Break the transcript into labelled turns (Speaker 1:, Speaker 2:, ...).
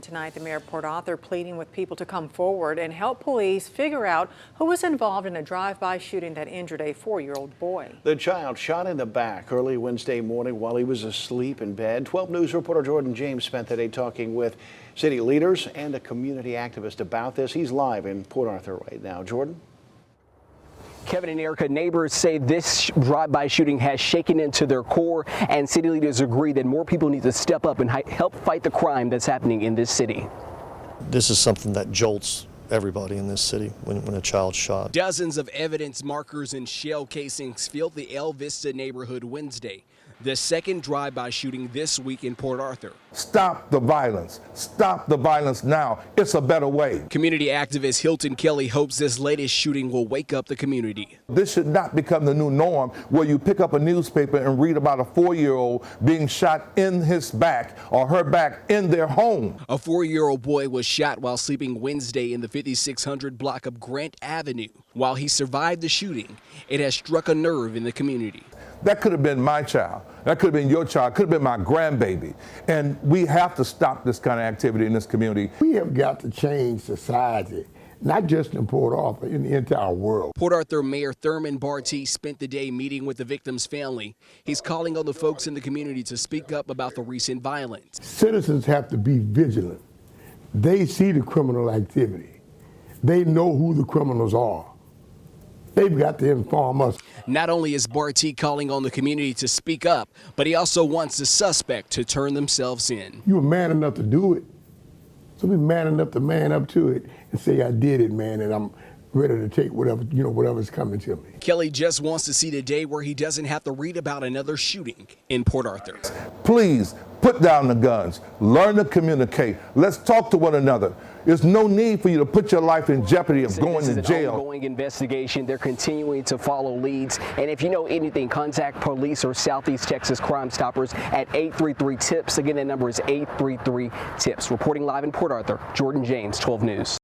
Speaker 1: Tonight, the mayor of Port Arthur pleading with people to come forward and help police figure out who was involved in a drive-by shooting that injured a 4-year-old boy.
Speaker 2: The child shot in the back early Wednesday morning while he was asleep in bed. 12 News reporter Jordan James spent the day talking with city leaders and a community activist about this. He's live in Port Arthur right now. Jordan?
Speaker 3: Kevin and Erica, neighbors say this drive-by shooting has shaken into their core, and city leaders agree that more people need to step up and help fight the crime that's happening in this city.
Speaker 4: This is something that jolts everybody in this city when a child's shot.
Speaker 3: Dozens of evidence markers and shell casings filled the El Vista neighborhood Wednesday, the second drive-by shooting this week in Port Arthur.
Speaker 5: Stop the violence. Stop the violence now. It's a better way.
Speaker 3: Community activist Hilton Kelly hopes this latest shooting will wake up the community.
Speaker 5: This should not become the new norm where you pick up a newspaper and read about a 4-year-old being shot in his back or her back in their home.
Speaker 3: A 4-year-old boy was shot while sleeping Wednesday in the 5600 block of Grant Avenue. While he survived the shooting, it has struck a nerve in the community.
Speaker 5: That could have been my child. That could have been your child. Could have been my grandbaby. And we have to stop this kind of activity in this community.
Speaker 6: We have got to change society, not just in Port Arthur, in the entire world.
Speaker 3: Port Arthur Mayor Thurman Bartie spent the day meeting with the victim's family. He's calling on the folks in the community to speak up about the recent violence.
Speaker 6: Citizens have to be vigilant. They see the criminal activity. They know who the criminals are. They've got to inform us.
Speaker 3: Not only is Bartie calling on the community to speak up, but he also wants the suspect to turn themselves in.
Speaker 6: You were man enough to do it, so be man enough to man up to it and say, I did it, man, and I'm ready to take whatever's coming to me.
Speaker 3: Kelly just wants to see the day where he doesn't have to read about another shooting in Port Arthur.
Speaker 5: Please put down the guns. Learn to communicate. Let's talk to one another. There's no need for you to put your life in jeopardy of going to jail.
Speaker 3: This is an ongoing investigation. They're continuing to follow leads. And if you know anything, contact police or Southeast Texas Crime Stoppers at 833-TIPS. Again, that number is 833-TIPS. Reporting live in Port Arthur, Jordan James, 12 News.